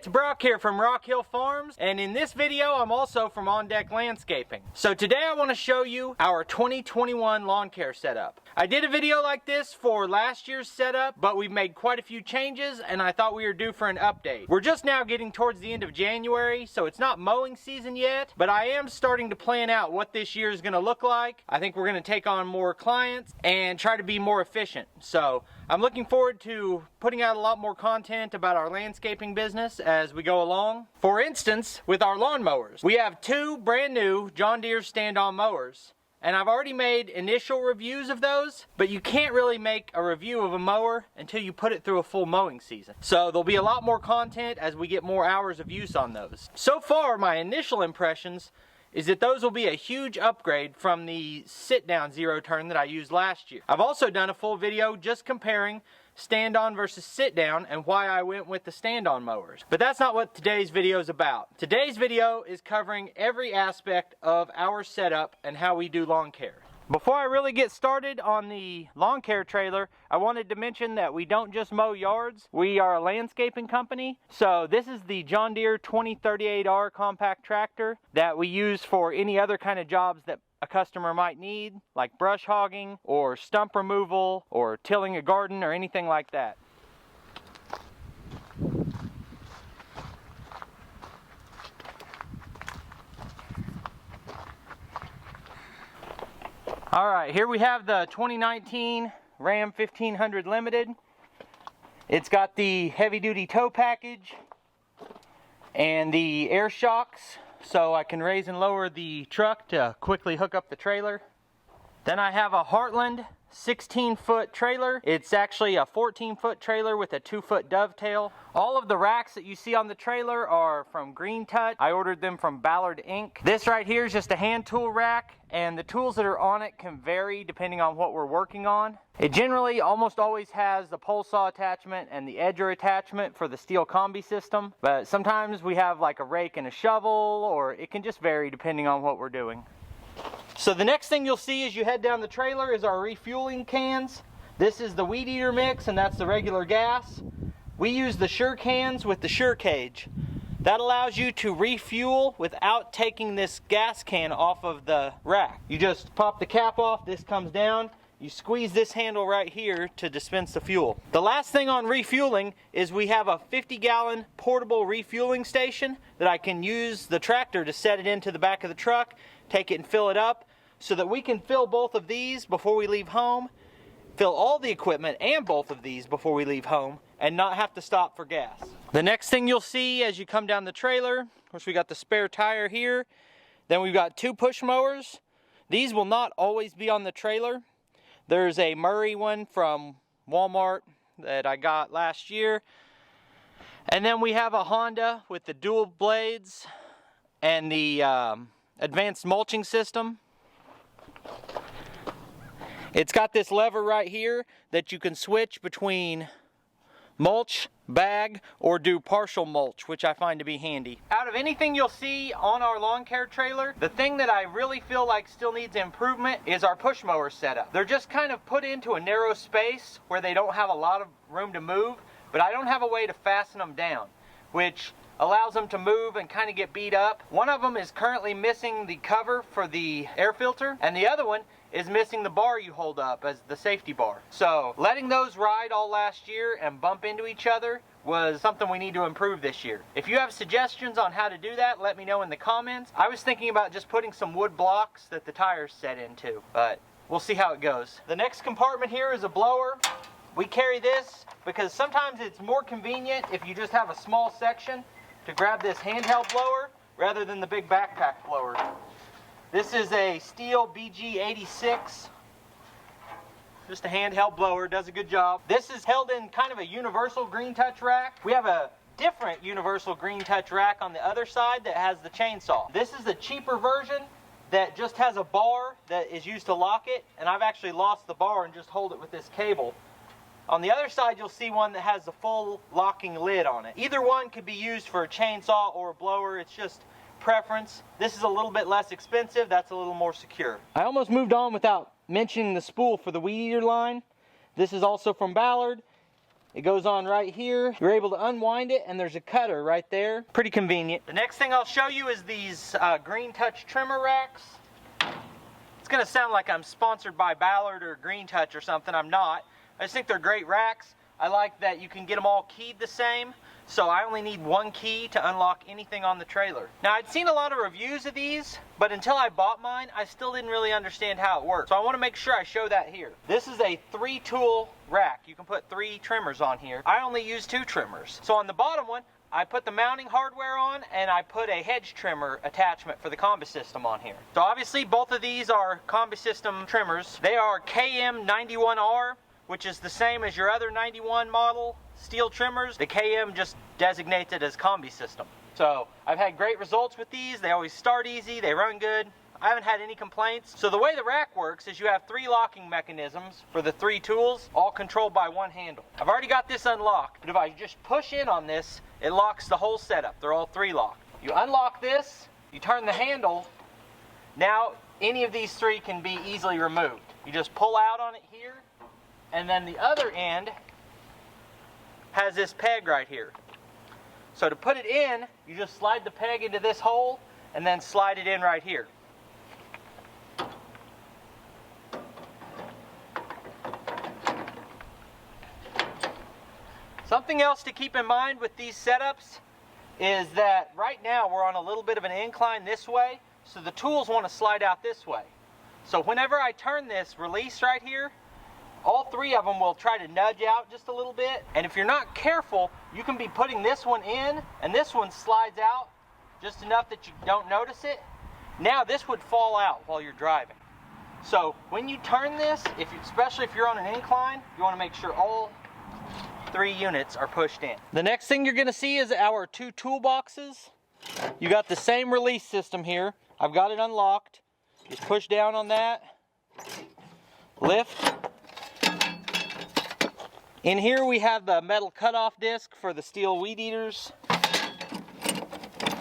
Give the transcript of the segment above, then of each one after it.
Brock here from Rock Hill Farms, and in this video I'm also from On Deck Landscaping. So today I want to show you our 2021 lawn care setup. I did a video like this for last year's setup, but we've made quite a few changes and I thought we were due for an update. We're just now getting towards the end of January, so it's not mowing season yet, but I am starting to plan out what this year is going to look like. I think we're going to take on more clients and try to be more efficient. So I'm looking forward to putting out a lot more content about our landscaping business as we go along. For instance, with our lawn mowers, we have two brand new John Deere stand-on mowers. And I've already made initial reviews of those, but you can't really make a review of a mower until you put it through a full mowing season. So there'll be a lot more content as we get more hours of use on those. So far, my initial impressions is that those will be a huge upgrade from the sit-down zero-turn that I used last year. I've also done a full video just comparing stand-on versus sit-down and why I went with the stand-on mowers. But that's not what today's video is about. Today's video is covering every aspect of our setup and how we do lawn care. Before I really get started on the lawn care trailer, I wanted to mention that we don't just mow yards. We are a landscaping company. So this is the John Deere 2038R compact tractor that we use for any other kind of jobs that a customer might need, like brush hogging or stump removal or tilling a garden or anything like that. Alright, here we have the 2019 Ram 1500 Limited. It's got the heavy duty tow package and the air shocks, so I can raise and lower the truck to quickly hook up the trailer. Then I have a Heartland 16-foot trailer. It's actually a 14-foot trailer with a 2-foot dovetail. All of the racks that you see on the trailer are from Green Touch. I ordered them from Ballard Inc. This right here is just a hand tool rack, and the tools that are on it can vary depending on what we're working on. It generally almost always has the pole saw attachment and the edger attachment for the Stihl combi system, but sometimes we have like a rake and a shovel, or it can just vary depending on what we're doing. So the next thing you'll see as you head down the trailer is our refueling cans. This is the weed eater mix, and that's the regular gas. We use the Sure cans with the Sure cage. That allows you to refuel without taking this gas can off of the rack. You just pop the cap off, this comes down, you squeeze this handle right here to dispense the fuel. The last thing on refueling is we have a 50-gallon portable refueling station that I can use the tractor to set it into the back of the truck, take it and fill it up, so that we can fill both of these before we leave home, fill all the equipment and both of these before we leave home, and not have to stop for gas. The next thing you'll see as you come down the trailer, of course we got the spare tire here, then we've got two push mowers. These will not always be on the trailer. There's a Murray one from Walmart that I got last year, and then we have a Honda with the dual blades and the advanced mulching system. It's got this lever right here that you can switch between mulch, bag, or do partial mulch, which I find to be handy. Out of anything you'll see on our lawn care trailer, the thing that I really feel like still needs improvement is our push mower setup. They're just kind of put into a narrow space where they don't have a lot of room to move, but I don't have a way to fasten them down, which allows them to move and kind of get beat up. One of them is currently missing the cover for the air filter, and the other one is missing the bar you hold up as the safety bar. So letting those ride all last year and bump into each other was something we need to improve this year. If you have suggestions on how to do that, let me know in the comments. I was thinking about just putting some wood blocks that the tires set into, but we'll see how it goes. The next compartment here is a blower. We carry this because sometimes it's more convenient if you just have a small section to grab this handheld blower rather than the big backpack blower. This is a Stihl BG86. Just a handheld blower, does a good job. This is held in kind of a universal Green Touch rack. We have a different universal Green Touch rack on the other side that has the chainsaw. This is the cheaper version that just has a bar that is used to lock it, and I've actually lost the bar and just hold it with this cable. On the other side, you'll see one that has the full locking lid on it. Either one could be used for a chainsaw or a blower. It's just preference. This is a little bit less expensive. That's a little more secure. I almost moved on without mentioning the spool for the weed eater line. This is also from Ballard. It goes on right here. You're able to unwind it, and there's a cutter right there. Pretty convenient. The next thing I'll show you is these Green Touch trimmer racks. It's gonna sound like I'm sponsored by Ballard or Green Touch or something. I'm not. I just think they're great racks. I like that you can get them all keyed the same, so I only need one key to unlock anything on the trailer. Now, I'd seen a lot of reviews of these, but until I bought mine, I still didn't really understand how it works. So I want to make sure I show that here. This is a 3-tool rack. You can put 3 trimmers on here. I only use 2 trimmers. So on the bottom one, I put the mounting hardware on, and I put a hedge trimmer attachment for the combi system on here. So obviously both of these are combi system trimmers. They are KM91R, which is the same as your other 91 model Stihl trimmers. The KM just designates it as combi system. So I've had great results with these. They always start easy, they run good. I haven't had any complaints. So the way the rack works is you have 3 locking mechanisms for the 3 tools, all controlled by one handle. I've already got this unlocked, but if I just push in on this, it locks the whole setup. They're all 3 locked. You unlock this, you turn the handle. Now any of these 3 can be easily removed. You just pull out on it here, and then the other end has this peg right here. So to put it in, you just slide the peg into this hole and then slide it in right here. Something else to keep in mind with these setups is that right now we're on a little bit of an incline this way, so the tools want to slide out this way. So whenever I turn this release right here, all 3 of them will try to nudge out just a little bit. And if you're not careful, you can be putting this one in, and this one slides out just enough that you don't notice it. Now this would fall out while you're driving. So when you turn this, especially if you're on an incline, you want to make sure all 3 units are pushed in. The next thing you're going to see is our 2 toolboxes. You got the same release system here. I've got it unlocked. Just push down on that, lift. In here we have the metal cutoff disc for the Stihl weed eaters,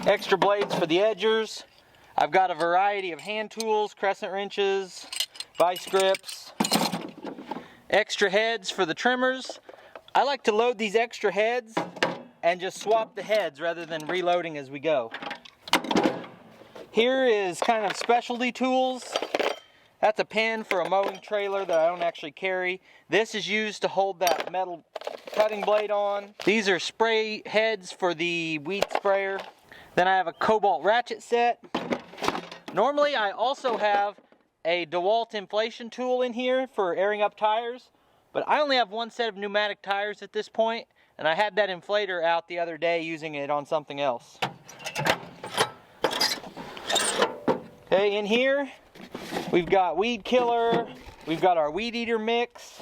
extra blades for the edgers. I've got a variety of hand tools, crescent wrenches, vice grips, extra heads for the trimmers. I like to load these extra heads and just swap the heads rather than reloading as we go. Here is kind of specialty tools. That's a pin for a mowing trailer that I don't actually carry. This is used to hold that metal cutting blade on. These are spray heads for the weed sprayer. Then I have a cobalt ratchet set. Normally I also have a DeWalt inflation tool in here for airing up tires, but I only have 1 set of pneumatic tires at this point, and I had that inflator out the other day using it on something else. Okay, in here we've got weed killer, we've got our weed eater mix,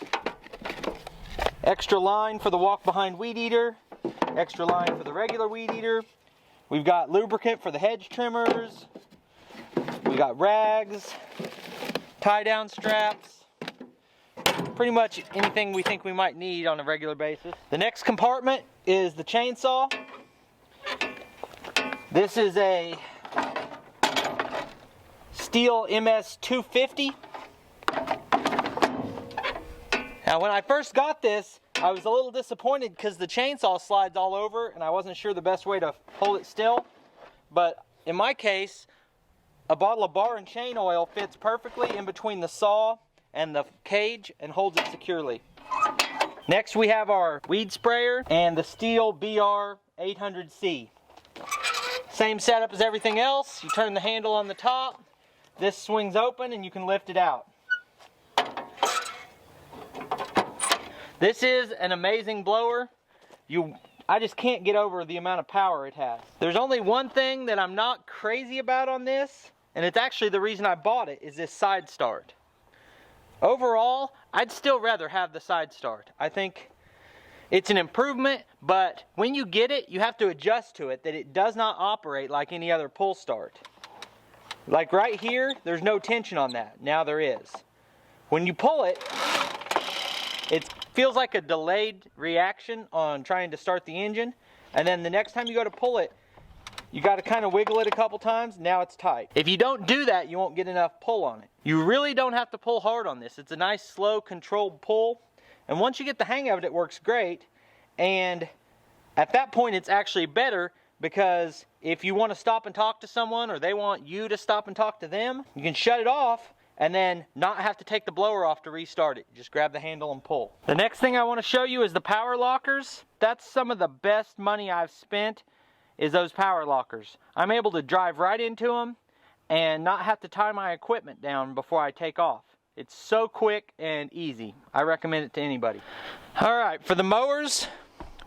extra line for the walk behind weed eater, extra line for the regular weed eater. We've got lubricant for the hedge trimmers. We got rags, tie down straps, pretty much anything we think we might need on a regular basis. The next compartment is the chainsaw. This is a Stihl MS250. Now when I first got this, I was a little disappointed because the chainsaw slides all over and I wasn't sure the best way to hold it still. But in my case, a bottle of bar and chain oil fits perfectly in between the saw and the cage and holds it securely. Next we have our weed sprayer and the Stihl BR800C. Same setup as everything else. You turn the handle on the top. This swings open and you can lift it out. This is an amazing blower. I just can't get over the amount of power it has. There's only one thing that I'm not crazy about on this, and it's actually the reason I bought it, is this side start. Overall, I'd still rather have the side start. I think it's an improvement, but when you get it, you have to adjust to it that it does not operate like any other pull start. Like right here, there's no tension on that. Now there is. When you pull it, it feels like a delayed reaction on trying to start the engine, and then the next time you go to pull it, you got to kind of wiggle it a couple times. Now it's tight. If you don't do that, you won't get enough pull on it. You really don't have to pull hard on this. It's a nice slow controlled pull, and once you get the hang of it, it works great. and at that point it's actually better, because if you want to stop and talk to someone, or they want you to stop and talk to them, you can shut it off and then not have to take the blower off to restart it. Just grab the handle and pull. The next thing I want to show you is the power lockers. That's some of the best money I've spent, is those power lockers. I'm able to drive right into them and not have to tie my equipment down before I take off. It's so quick and easy. I recommend it to anybody. Alright, for the mowers,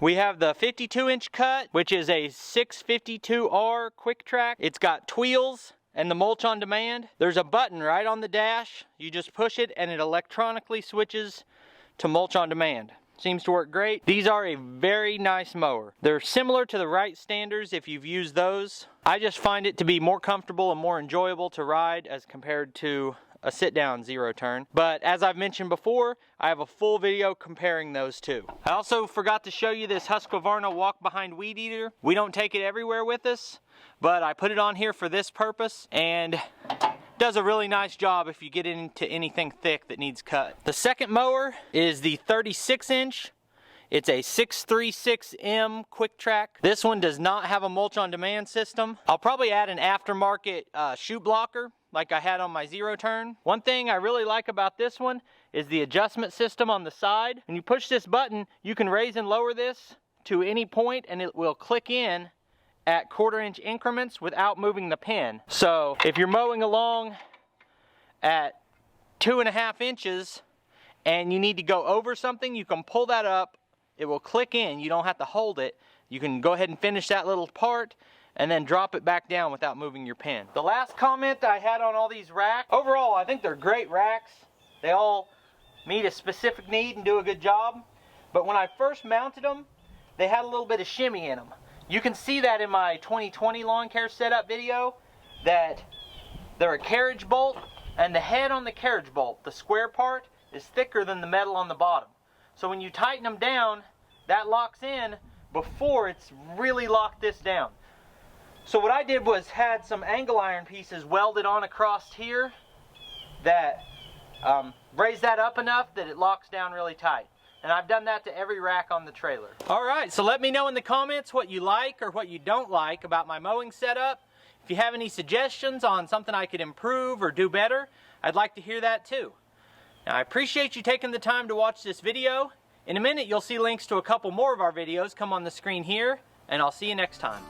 we have the 52-inch cut, which is a 652R quick track. It's got wheels and the mulch on demand. There's a button right on the dash. You just push it and it electronically switches to mulch on demand. Seems to work great. These are a very nice mower. They're similar to the Wright Standards if you've used those. I just find it to be more comfortable and more enjoyable to ride as compared to a sit-down zero turn. But as I've mentioned before, I have a full video comparing those two. I also forgot to show you this Husqvarna walk-behind weed eater. We don't take it everywhere with us, but I put it on here for this purpose, and does a really nice job if you get into anything thick that needs cut. The second mower is the 36-inch. It's a 636M quick track. This one does not have a mulch on demand system. I'll probably add an aftermarket chute blocker like I had on my zero turn. One thing I really like about this one is the adjustment system on the side. When you push this button, you can raise and lower this to any point and it will click in at 1/4-inch increments without moving the pin. So if you're mowing along at 2.5 inches and you need to go over something, you can pull that up. It will click in. You don't have to hold it. You can go ahead and finish that little part and then drop it back down without moving your pin. The last comment I had on all these racks, overall I think they're great racks. They all meet a specific need and do a good job. But when I first mounted them, they had a little bit of shimmy in them. You can see that in my 2020 lawn care setup video, that they're a carriage bolt, and the head on the carriage bolt, the square part, is thicker than the metal on the bottom. So when you tighten them down, that locks in before it's really locked this down. So what I did was had some angle iron pieces welded on across here that raise that up enough that it locks down really tight. And I've done that to every rack on the trailer. Alright, so let me know in the comments what you like or what you don't like about my mowing setup. If you have any suggestions on something I could improve or do better, I'd like to hear that too. Now, I appreciate you taking the time to watch this video. In a minute, you'll see links to a couple more of our videos come on the screen here, and I'll see you next time.